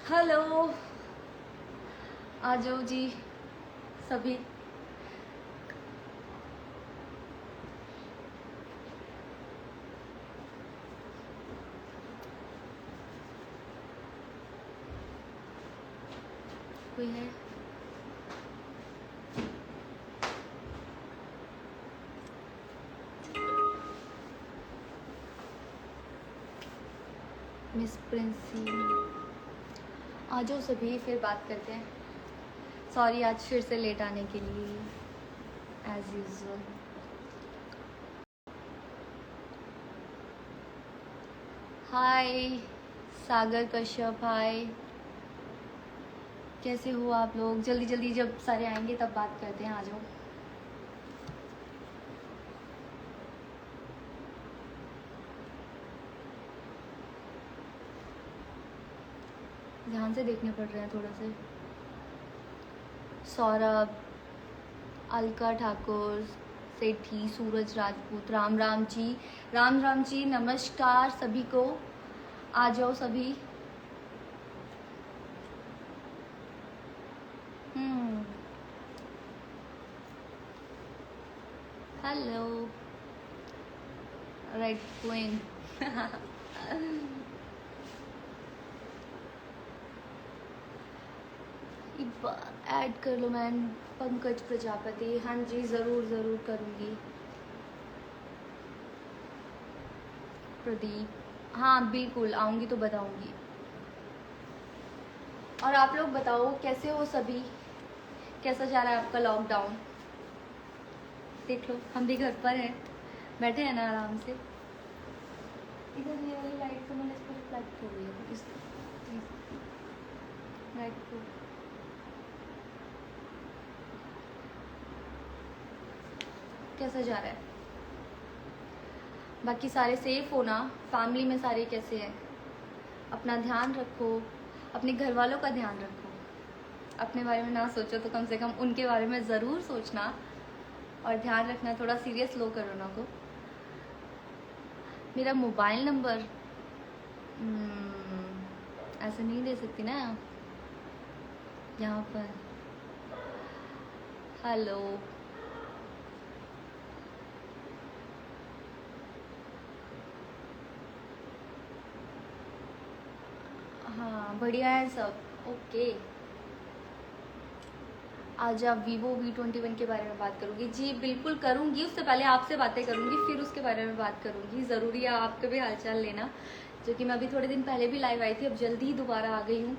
Hello, आ जाओ जी सभी। कोई है? मिस प्रिंसी, आ जाओ सभी, फिर बात करते हैं। सॉरी आज फिर से लेट आने के लिए, एज यूजुअल। हाय सागर कश्यप, हाय, कैसे हो आप लोग? जल्दी जल्दी जब सारे आएंगे तब बात करते हैं, आ जाओ। ध्यान से देखने पड़ रहे हैं थोड़ा से। सौरभ, अलका ठाकुर, सेठी, सूरज राजपूत, राम राम जी, राम राम जी, नमस्कार सभी को। आ जाओ सभी। Hello, right going. ऐड कर लो मैन, पंकज प्रजापति। हाँ जी, ज़रूर ज़रूर करूँगी। प्रदीप, हाँ बिल्कुल आऊँगी तो बताऊँगी। और आप लोग बताओ कैसे हो सभी, कैसा जा रहा है आपका लॉकडाउन? देख लो हम भी घर पर हैं, बैठे हैं ना आराम से। इधर ये वाली लाइट तो मैंने इस पर रिफ्लेक्ट हो गई है, इस लाइट को। कैसा जा रहा है? बाकी सारे सेफ हो ना? फैमिली में सारे कैसे हैं? अपना ध्यान रखो, अपने घर वालों का ध्यान रखो। अपने बारे में ना सोचो तो कम से कम उनके बारे में ज़रूर सोचना और ध्यान रखना। थोड़ा सीरियस लो कोरोना को। मेरा मोबाइल नंबर ऐसे नहीं दे सकती ना यहाँ पर। हेलो, हाँ बढ़िया है सब, ओके। आज आप वीवो V21 के बारे में बात करूँगी? जी बिल्कुल करूँगी, उससे पहले आपसे बातें करूँगी, फिर उसके बारे में बात करूँगी। ज़रूरी है आपके भी हालचाल लेना, जो कि मैं अभी थोड़े दिन पहले भी लाइव आई थी, अब जल्दी ही दोबारा आ गई हूँ।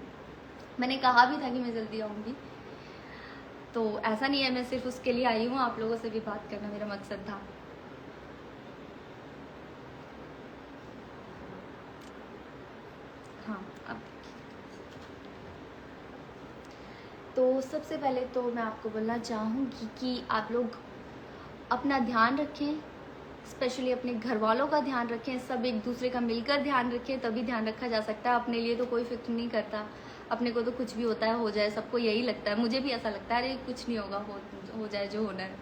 मैंने कहा भी था कि मैं जल्दी आऊँगी, तो ऐसा नहीं है मैं सिर्फ उसके लिए आई हूँ, आप लोगों से भी बात करना मेरा मकसद था। हाँ, अब तो सबसे पहले तो मैं आपको बोलना चाहूँगी कि आप लोग अपना ध्यान रखें, स्पेशली अपने घर वालों का ध्यान रखें। सब एक दूसरे का मिलकर ध्यान रखें, तभी ध्यान रखा जा सकता है। अपने लिए तो कोई फिक्र नहीं करता, अपने को तो कुछ भी होता है हो जाए, सबको यही लगता है। मुझे भी ऐसा लगता है, अरे कुछ नहीं होगा, हो जाए जो होना है।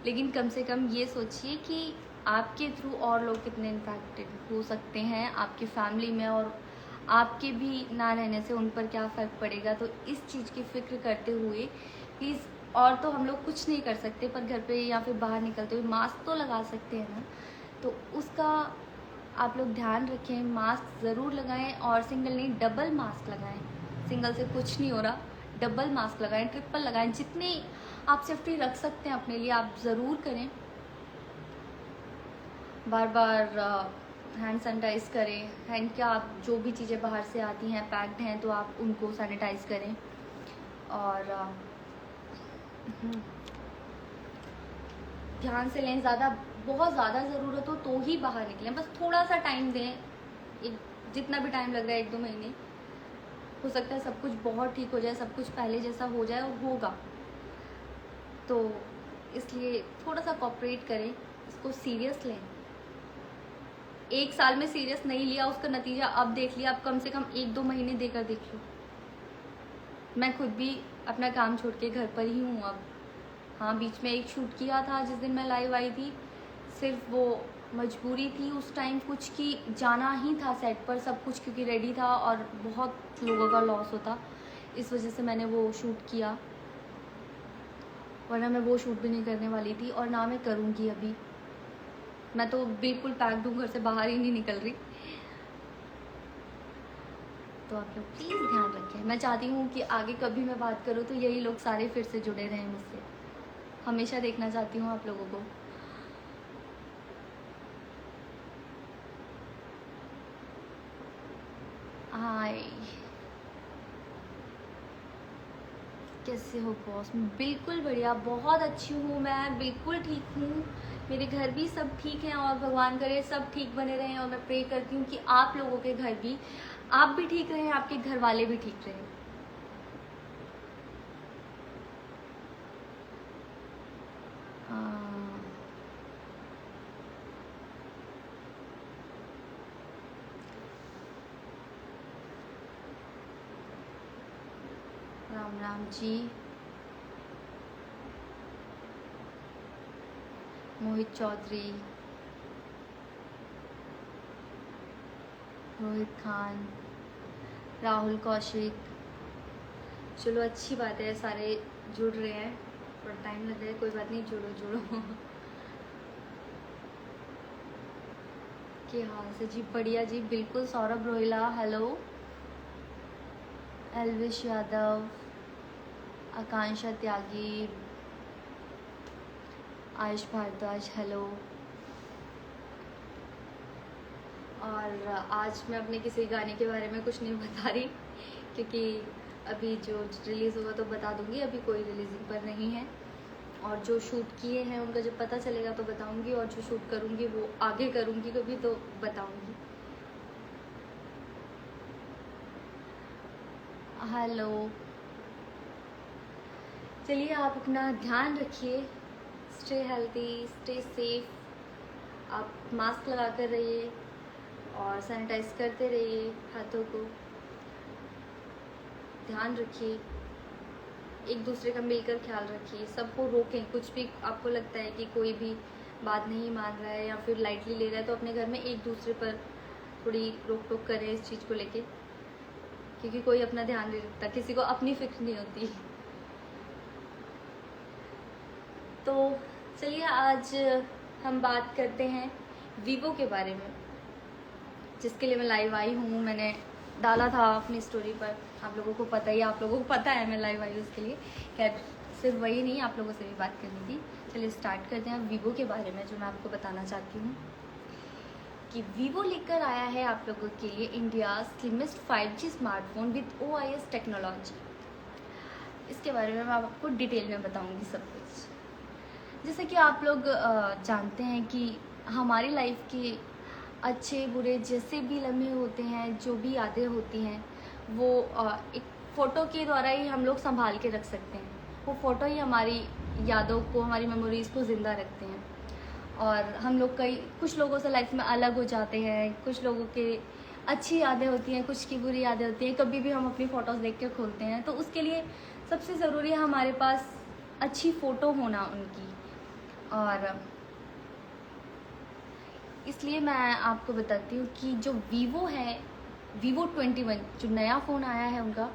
लेकिन कम से कम ये सोचिए कि आपके थ्रू और लोग कितने इम्पैक्टेड हो सकते हैं आपकी फैमिली में, और आपके भी ना रहने से उन पर क्या फ़र्क पड़ेगा। तो इस चीज़ की फ़िक्र करते हुए प्लीज़, और तो हम लोग कुछ नहीं कर सकते, पर घर पे या फिर बाहर निकलते हुए मास्क तो लगा सकते हैं ना, तो उसका आप लोग ध्यान रखें। मास्क ज़रूर लगाएं, और सिंगल नहीं डबल मास्क लगाएं। सिंगल से कुछ नहीं हो रहा, डबल मास्क लगाएं, ट्रिपल लगाएं। जितनी आप सेफ्टी रख सकते हैं अपने लिए आप ज़रूर करें। बार बार हैंड सैनिटाइज करें। हैंड क्या, आप जो भी चीज़ें बाहर से आती हैं पैक्ड हैं तो आप उनको सैनिटाइज करें। और ध्यान से लें, ज़्यादा बहुत ज़्यादा ज़रूरत हो तो ही बाहर निकलें। बस थोड़ा सा टाइम दें, एक जितना भी टाइम लग रहा है, 1-2 महीने, हो सकता है सब कुछ बहुत ठीक हो जाए, सब कुछ पहले जैसा हो जाए, और होगा। तो इसलिए थोड़ा सा कोऑपरेट करें, इसको सीरियस लें। 1 साल में सीरियस नहीं लिया, उसका नतीजा अब देख लिया, अब कम से कम 1-2 महीने देकर देख लो। मैं खुद भी अपना काम छोड़ के घर पर ही हूँ अब। हाँ, बीच में एक शूट किया था जिस दिन मैं लाइव आई थी, सिर्फ वो मजबूरी थी उस टाइम कुछ कि जाना ही था सेट पर, सब कुछ क्योंकि रेडी था और बहुत लोगों का लॉस होता, इस वजह से मैंने वो शूट किया, वरना मैं वो शूट भी नहीं करने वाली थी और ना मैं करूँगी अभी। मैं तो बिल्कुल पैक्ड हूँ, घर से बाहर ही नहीं निकल रही। तो आप लोग प्लीज़ ध्यान रखें। मैं चाहती हूँ कि आगे कभी मैं बात करूँ तो यही लोग सारे फिर से जुड़े रहें मुझसे, हमेशा देखना चाहती हूँ आप लोगों को। हाय, कैसे हो बॉस? बिल्कुल बढ़िया, बहुत अच्छी हूँ मैं, बिल्कुल ठीक हूँ। मेरे घर भी सब ठीक हैं और भगवान करे सब ठीक बने रहें। और मैं प्रे करती हूँ कि आप लोगों के घर भी, आप भी ठीक रहें, आपके घर वाले भी ठीक रहें। राम राम जी। मोहित चौधरी, रोहित खान, राहुल कौशिक, चलो अच्छी बात है, सारे जुड़ रहे हैं, थोड़ा टाइम लग रहा है, कोई बात नहीं, जुड़ो जुड़ो। क्या हाल से जी? बढ़िया जी, बिल्कुल। सौरभ रोहिला हेलो, एलविश यादव, आकांक्षा त्यागी, आयुष भारद्वाज हेलो। और आज मैं अपने किसी गाने के बारे में कुछ नहीं बता रही, क्योंकि अभी जो रिलीज़ होगा तो बता दूंगी, अभी कोई रिलीजिंग पर नहीं है। और जो शूट किए हैं उनका जब पता चलेगा तो बताऊंगी, और जो शूट करूंगी वो आगे करूंगी कभी तो बताऊंगी। हेलो, चलिए आप अपना ध्यान रखिए, स्टे हेल्थी, स्टे सेफ, आप मास्क लगा कर रहिए और सैनिटाइज करते रहिए, हाथों को ध्यान रखिए, एक दूसरे का मिलकर ख्याल रखिए, सबको रोकें। कुछ भी आपको लगता है कि कोई भी बात नहीं मान रहा है या फिर लाइटली ले रहा है तो अपने घर में एक दूसरे पर थोड़ी रोक टोक करें इस चीज़ को लेके, क्योंकि कोई अपना ध्यान नहीं रखता, किसी को अपनी फिक्र नहीं होती। तो चलिए आज हम बात करते हैं वीवो के बारे में, जिसके लिए मैं लाइव आई हूँ। मैंने डाला था अपनी स्टोरी पर, आप लोगों को पता ही, आप लोगों को पता है मैं लाइव आई हूँ उसके लिए। खैर सिर्फ वही नहीं, आप लोगों से भी बात करनी थी। चलिए स्टार्ट करते हैं वीवो के बारे में, जो मैं आपको बताना चाहती हूँ कि वीवो लेकर आया है आप लोगों के लिए India slimmest 5G smartphone with OIS technology. इसके बारे में मैं आपको डिटेल में बताऊँगी सब कुछ। जैसे कि आप लोग जानते हैं कि हमारी लाइफ के अच्छे बुरे जैसे भी लम्हे होते हैं, जो भी यादें होती हैं, वो एक फ़ोटो के द्वारा ही हम लोग संभाल के रख सकते हैं। वो फ़ोटो ही हमारी यादों को, हमारी मेमोरीज़ को ज़िंदा रखते हैं। और हम लोग कुछ लोगों से लाइफ में अलग हो जाते हैं, कुछ लोगों के अच्छी यादें होती हैं, कुछ की बुरी यादें होती हैं। कभी भी हम अपनी फ़ोटोज़ देख के खोलते हैं, तो उसके लिए सबसे ज़रूरी है हमारे पास अच्छी फ़ोटो होना उनकी। और इसलिए मैं आपको बताती हूँ कि जो वीवो है, वीवो 21 जो नया फ़ोन आया है उनका,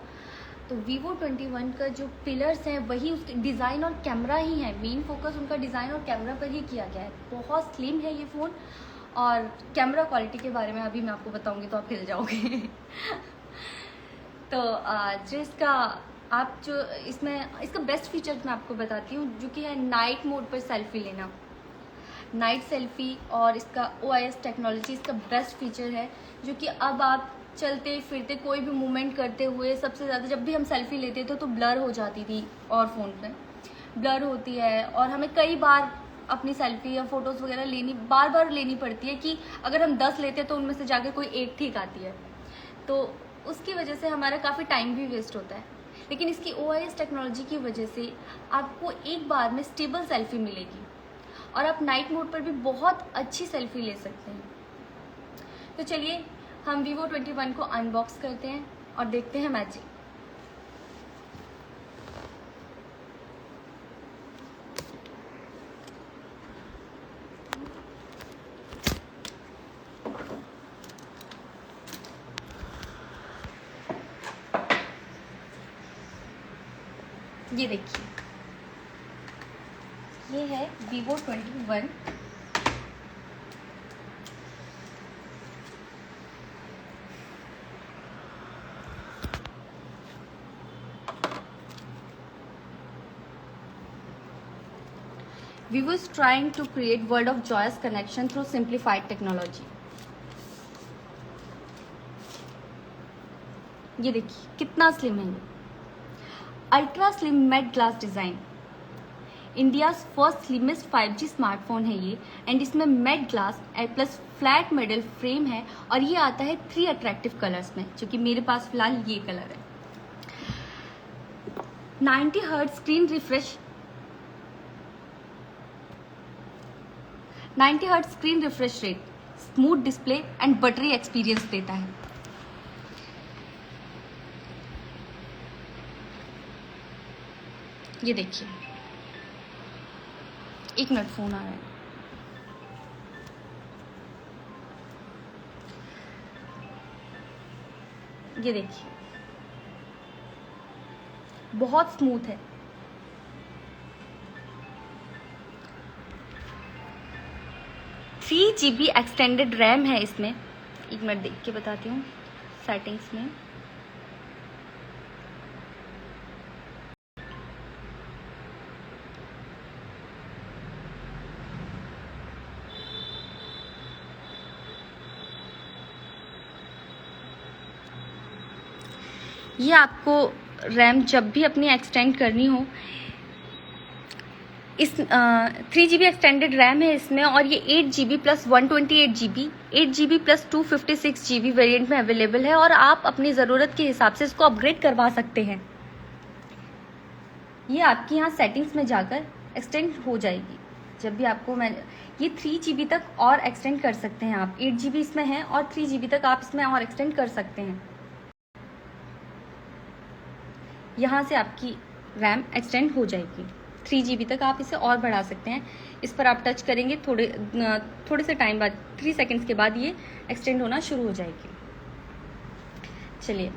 तो वीवो 21 का जो पिलर्स हैं वही उसके डिज़ाइन और कैमरा ही है। मेन फोकस उनका डिज़ाइन और कैमरा पर ही किया गया है। बहुत स्लिम है ये फ़ोन, और कैमरा क्वालिटी के बारे में अभी मैं आपको बताऊँगी तो आप हिल जाओगे। तो जो इसका आप जो इसमें इसका बेस्ट फीचर मैं आपको बताती हूँ, जो कि है नाइट मोड पर सेल्फी लेना, नाइट सेल्फी। और इसका OIS टेक्नोलॉजी इसका बेस्ट फीचर है, जो कि अब आप चलते फिरते कोई भी मूवमेंट करते हुए, सबसे ज़्यादा जब भी हम सेल्फी लेते थे तो ब्लर हो जाती थी, और फ़ोन पे ब्लर होती है, और हमें कई बार अपनी सेल्फी या फ़ोटोज़ वगैरह बार बार लेनी पड़ती है, कि अगर हम 10 लेते हैं तो उनमें से जाके कोई एक ठीक आती है, तो उसकी वजह से हमारा काफ़ी टाइम भी वेस्ट होता है। लेकिन इसकी OIS टेक्नोलॉजी की वजह से आपको एक बार में स्टेबल सेल्फी मिलेगी, और आप नाइट मोड पर भी बहुत अच्छी सेल्फी ले सकते हैं। तो चलिए हम वीवो 21 को अनबॉक्स करते हैं और देखते हैं मैजिक। ये देखिए, ये है Vivo 21। Vivo is trying to create world of joyous connection through simplified technology। ये देखिए कितना स्लिम है ये, ultra slim matte glass design, India first slimmest 5G smartphone है ये। एंड इसमें matte glass plus flat metal frame है और ये आता है 3 अट्रैक्टिव कलर्स में, जो कि मेरे पास फिलहाल ये कलर है। 90 hertz screen refresh, 90 hertz screen refresh rate, smooth display and buttery experience देता है। ये देखिए, एक मिनट फोन आ रहा है। ये देखिए बहुत स्मूथ है। थ्री GB एक्सटेंडेड रैम है इसमें। एक मिनट देख के बताती हूँ सेटिंग्स में। ये आपको रैम जब भी अपनी एक्सटेंड करनी हो, इस 3 GB एक्सटेंडेड रैम है इसमें और ये 8 GB plus 128 GB, 8 GB plus 256 GB variant में अवेलेबल है और आप अपनी ज़रूरत के हिसाब से इसको अपग्रेड करवा सकते हैं। ये आपकी यहाँ सेटिंग्स में जाकर एक्सटेंड हो जाएगी जब भी आपको। मैं ये 3 GB तक और एक्सटेंड कर सकते हैं आप। 8 GB इसमें है और 3 GB तक आप इसमें और एक्सटेंड कर सकते हैं। यहाँ से आपकी रैम एक्सटेंड हो जाएगी, 3 GB तक आप इसे और बढ़ा सकते हैं। इस पर आप टच करेंगे, थोड़े से टाइम बाद 3 सेकंड्स के बाद ये एक्सटेंड होना शुरू हो जाएगी। चलिए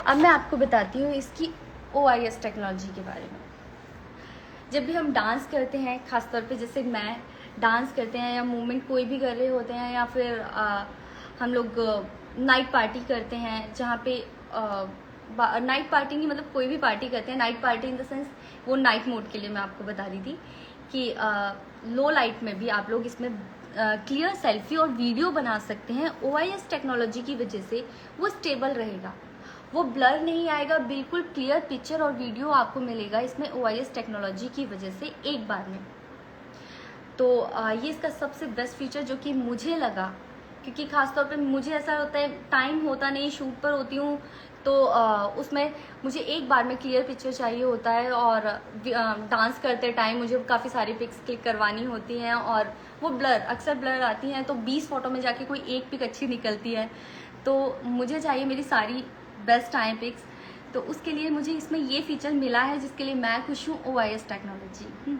अब मैं आपको बताती हूँ इसकी OIS टेक्नोलॉजी के बारे में। जब भी हम डांस करते हैं, खासतौर पे जैसे मैं डांस करते हैं या मूवमेंट कोई भी कर रहे होते हैं, या फिर हम लोग नाइट पार्टी करते हैं, जहाँ पे नाइट पार्टी नहीं मतलब कोई भी पार्टी करते हैं, night party in the sense वो नाइट मोड के लिए मैं आपको बता रही थी कि लो लाइट में भी आप लोग इसमें क्लियर सेल्फी और वीडियो बना सकते हैं। OIS टेक्नोलॉजी की वजह से वो स्टेबल रहेगा, वो ब्लर नहीं आएगा, बिल्कुल क्लियर पिक्चर और वीडियो आपको मिलेगा इसमें OIS टेक्नोलॉजी की वजह से एक बार में। तो ये इसका सबसे बेस्ट फीचर जो कि मुझे लगा, क्योंकि खासतौर पे मुझे ऐसा होता है टाइम होता नहीं, शूट पर होती हूँ तो उसमें मुझे एक बार में क्लियर पिक्चर चाहिए होता है और डांस करते टाइम मुझे काफ़ी सारी पिक्स क्लिक करवानी होती हैं और वो अक्सर ब्लर आती हैं, तो 20 फोटो में जाके कोई एक पिक अच्छी निकलती है। तो मुझे चाहिए मेरी सारी बेस्ट आए पिक्स, तो उसके लिए मुझे इसमें ये फीचर मिला है जिसके लिए मैं खुश हूँ। OIS टेक्नोलॉजी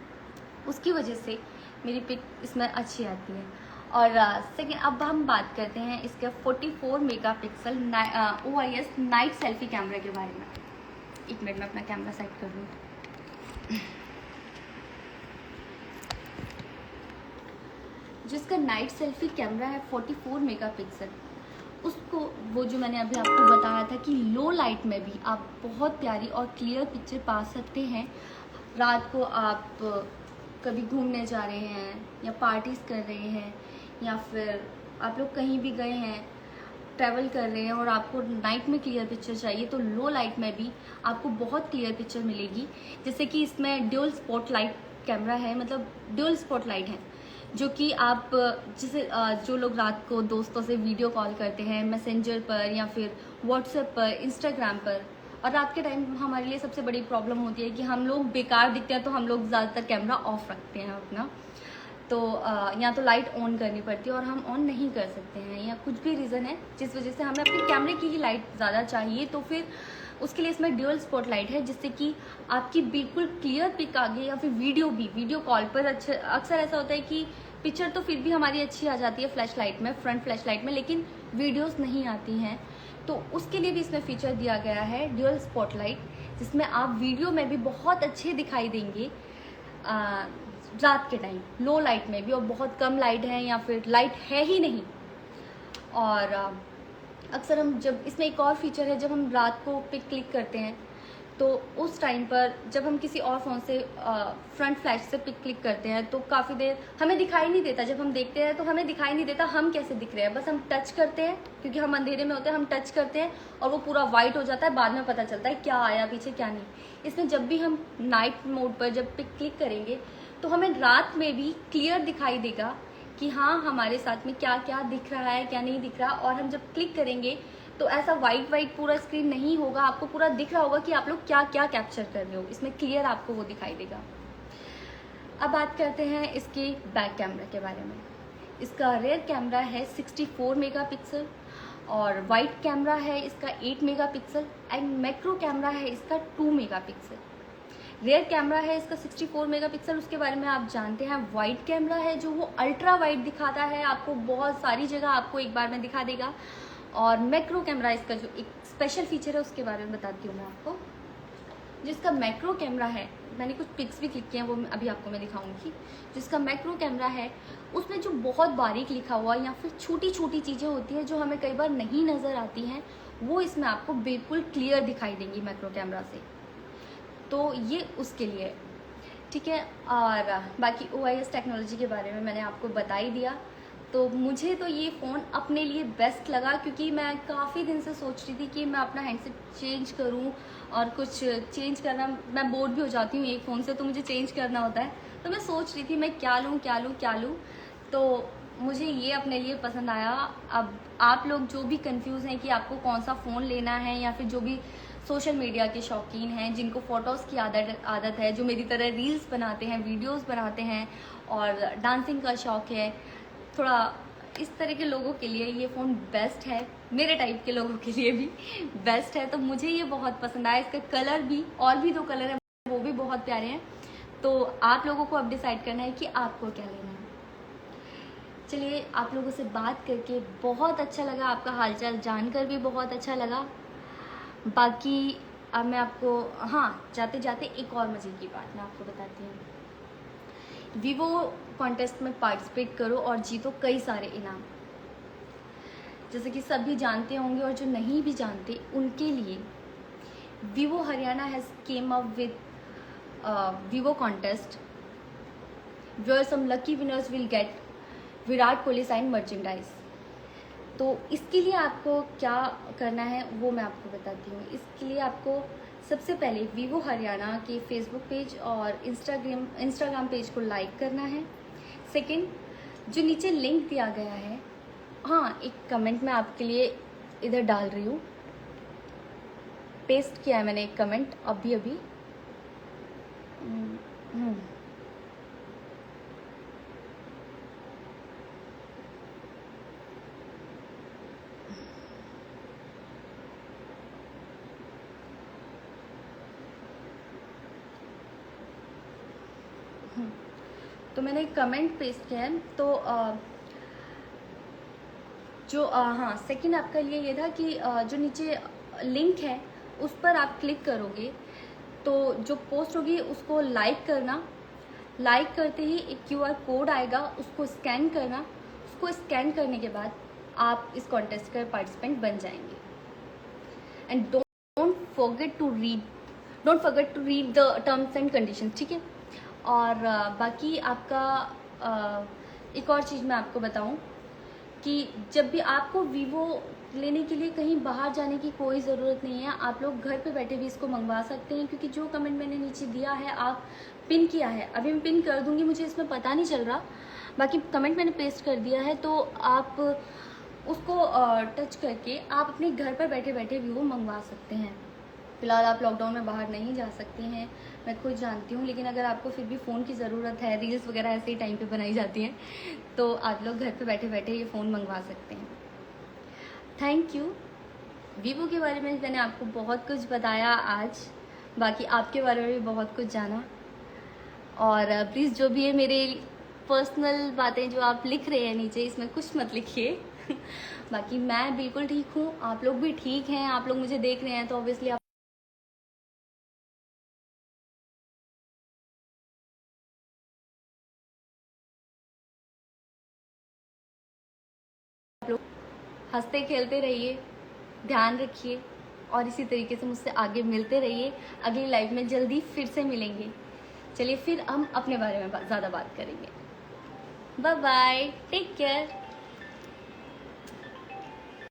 उसकी वजह से मेरी पिक इसमें अच्छी आती है। और सेकेंड, अब हम बात करते हैं इसके 44 megapixel OIS night selfie camera के बारे में। एक मिनट में अपना कैमरा सेट कर लूँ। जिसका नाइट सेल्फी कैमरा है 44 मेगापिक्सल, उसको वो जो मैंने अभी आपको बताया था कि लो लाइट में भी आप बहुत प्यारी और क्लियर पिक्चर पा सकते हैं। रात को आप कभी घूमने जा रहे हैं या पार्टीज कर रहे हैं या फिर आप लोग कहीं भी गए हैं, ट्रैवल कर रहे हैं और आपको नाइट में क्लियर पिक्चर चाहिए, तो लो लाइट में भी आपको बहुत क्लियर पिक्चर मिलेगी। जैसे कि इसमें ड्यूल स्पॉटलाइट कैमरा है, मतलब ड्यूल स्पॉटलाइट है, जो कि आप जैसे जो लोग रात को दोस्तों से वीडियो कॉल करते हैं मैसेंजर पर या फिर व्हाट्सएप पर, इंस्टाग्राम पर, और रात के टाइम हमारे लिए सबसे बड़ी प्रॉब्लम होती है कि हम लोग बेकार दिखते हैं, तो हम लोग ज़्यादातर कैमरा ऑफ रखते हैं अपना। तो या तो लाइट ऑन करनी पड़ती है और हम ऑन नहीं कर सकते हैं, या कुछ भी रीज़न है जिस वजह से हमें अपने कैमरे की ही लाइट ज़्यादा चाहिए, तो फिर उसके लिए इसमें ड्यूल स्पॉटलाइट है, जिससे कि आपकी बिल्कुल क्लियर पिक आ गई, या फिर वीडियो कॉल पर अच्छा। अक्सर ऐसा होता है कि पिक्चर तो फिर भी हमारी अच्छी आ जाती है फ्लैश लाइट में, फ्रंट फ्लैश लाइट में, लेकिन वीडियोस नहीं आती हैं। तो उसके लिए भी इसमें फीचर दिया गया है ड्यूअल स्पॉटलाइट, जिसमें आप वीडियो में भी बहुत अच्छे दिखाई देंगे रात के टाइम, लो लाइट में भी, और बहुत कम लाइट है या फिर लाइट है ही नहीं। और अक्सर हम जब इसमें एक और फीचर है, जब हम रात को पिक क्लिक करते हैं तो उस टाइम पर जब हम किसी और फ़ोन से फ्रंट फ्लैश से पिक क्लिक करते हैं तो काफ़ी देर हमें दिखाई नहीं देता। जब हम देखते हैं तो हमें दिखाई नहीं देता हम कैसे दिख रहे हैं, बस हम टच करते हैं क्योंकि हम अंधेरे में होते हैं, हम टच करते हैं और वो पूरा वाइट हो जाता है, बाद में पता चलता है क्या आया पीछे क्या नहीं। इसमें जब भी हम नाइट मोड पर जब पिक क्लिक करेंगे तो हमें रात में भी क्लियर दिखाई देगा कि हाँ हमारे साथ में क्या क्या दिख रहा है क्या नहीं दिख रहा। और हम जब क्लिक करेंगे तो ऐसा वाइट पूरा स्क्रीन नहीं होगा, आपको पूरा दिख रहा होगा कि आप लोग क्या क्या कैप्चर कर रहे हो, इसमें क्लियर आपको वो दिखाई देगा। अब बात करते हैं इसके बैक कैमरा के बारे में। इसका रेयर कैमरा है 64 मेगापिक्सल और वाइड कैमरा है इसका 8 मेगापिक्सल एंड मैक्रो कैमरा है इसका 2 मेगापिक्सल। रेयर कैमरा है इसका 64 मेगापिक्सल, उसके बारे में आप जानते हैं। वाइड कैमरा है जो वो अल्ट्रा वाइड दिखाता है, आपको बहुत सारी जगह आपको एक बार में दिखा देगा। और मैक्रो कैमरा इसका जो एक स्पेशल फीचर है उसके बारे में बताती हूँ मैं आपको। जिसका मैक्रो कैमरा है, मैंने कुछ पिक्स भी क्लिक किए हैं, वो अभी आपको मैं दिखाऊंगी। जिसका मैक्रो कैमरा है उसमें जो बहुत बारीक लिखा हुआ या फिर छोटी छोटी चीज़ें होती हैं जो हमें कई बार नहीं नज़र आती हैं, वो इसमें आपको बिल्कुल क्लियर दिखाई देंगी मैक्रो कैमरा से। तो ये उसके लिए, ठीक है। और बाकी OIS टेक्नोलॉजी के बारे में मैंने आपको बता ही दिया। तो मुझे तो ये फ़ोन अपने लिए बेस्ट लगा क्योंकि मैं काफ़ी दिन से सोच रही थी कि मैं अपना हैंडसेट चेंज करूं और कुछ चेंज करना, मैं बोर भी हो जाती हूँ एक फ़ोन से, तो मुझे चेंज करना होता है। तो मैं सोच रही थी मैं क्या लूँ, तो मुझे ये अपने लिए पसंद आया। अब आप लोग जो भी कंफ्यूज हैं कि आपको कौन सा फ़ोन लेना है, या फिर जो भी सोशल मीडिया के शौकीन हैं, जिनको फ़ोटोज़ की आदत है, जो मेरी तरह रील्स बनाते हैं, वीडियोस बनाते हैं और डांसिंग का शौक़ है, थोड़ा इस तरह के लोगों के लिए ये फ़ोन बेस्ट है, मेरे टाइप के लोगों के लिए भी बेस्ट है। तो मुझे ये बहुत पसंद आया। इसका कलर भी, और भी 2 कलर हैं वो भी बहुत प्यारे हैं। तो आप लोगों को अब डिसाइड करना है कि आपको क्या लेना है। चलिए, आप लोगों से बात करके बहुत अच्छा लगा, आपका हालचाल जानकर भी बहुत अच्छा लगा। बाकी अब मैं आपको, हाँ, जाते जाते एक और मज़े की बात मैं आपको बताती हूँ। वीवो कॉन्टेस्ट में पार्टिसिपेट करो और जीतो कई सारे इनाम। जैसे कि सभी जानते होंगे और जो नहीं भी जानते उनके लिए Vivo Haryana has came up with Vivo contest where some lucky winners will get Virat Kohli sign merchandise. तो इसके लिए आपको क्या करना है वो मैं आपको बताती हूँ। इसके लिए आपको सबसे पहले वीवो हरियाणा के फेसबुक पेज और इंस्टाग्राम पेज को लाइक करना है। सेकंड, जो नीचे लिंक दिया गया है, हाँ, एक कमेंट मैं आपके लिए इधर डाल रही हूँ, पेस्ट किया है मैंने एक कमेंट अभी। तो मैंने एक कमेंट पेस्ट किया है। तो हाँ, सेकंड आपका लिए ये था कि जो नीचे लिंक है उस पर आप क्लिक करोगे तो जो पोस्ट होगी उसको लाइक करना। लाइक करते ही एक QR कोड आएगा, उसको स्कैन करना। उसको स्कैन करने के बाद आप इस कॉन्टेस्ट का पार्टिसिपेंट बन जाएंगे। And don't forget to read the terms and condition, ठीक है। और बाकी आपका एक और चीज़ मैं आपको बताऊं कि जब भी आपको वीवो लेने के लिए कहीं बाहर जाने की कोई ज़रूरत नहीं है, आप लोग घर पे बैठे भी इसको मंगवा सकते हैं। क्योंकि जो कमेंट मैंने नीचे दिया है, आप पिन किया है, अभी मैं पिन कर दूंगी, मुझे इसमें पता नहीं चल रहा, बाकी कमेंट मैंने पेस्ट कर दिया है। तो आप उसको टच करके आप अपने घर पर बैठे बैठे वीवो मंगवा सकते हैं। फ़िलहाल आप लॉकडाउन में बाहर नहीं जा सकते हैं, मैं खुद जानती हूँ, लेकिन अगर आपको फिर भी फ़ोन की ज़रूरत है, रील्स वगैरह ऐसे ही टाइम पे बनाई जाती हैं, तो आप लोग घर पे बैठे बैठे ये फ़ोन मंगवा सकते हैं। Thank you. वीवो के बारे में मैंने आपको बहुत कुछ बताया आज, बाकी आपके बारे में भी बहुत कुछ जाना। और प्लीज़ जो भी है मेरे पर्सनल बातें जो आप लिख रहे हैं नीचे, इसमें कुछ मत लिखिए बाकी मैं बिल्कुल ठीक हूँ, आप लोग भी ठीक हैं, आप लोग मुझे देख रहे हैं तो ऑब्वियसली आप लोग हंसते खेलते रहिए, ध्यान रखिए और इसी तरीके से मुझसे आगे मिलते रहिए। अगली लाइफ में जल्दी फिर से मिलेंगे। चलिए फिर हम अपने बारे में ज़्यादा बात करेंगे। Bye bye, take care.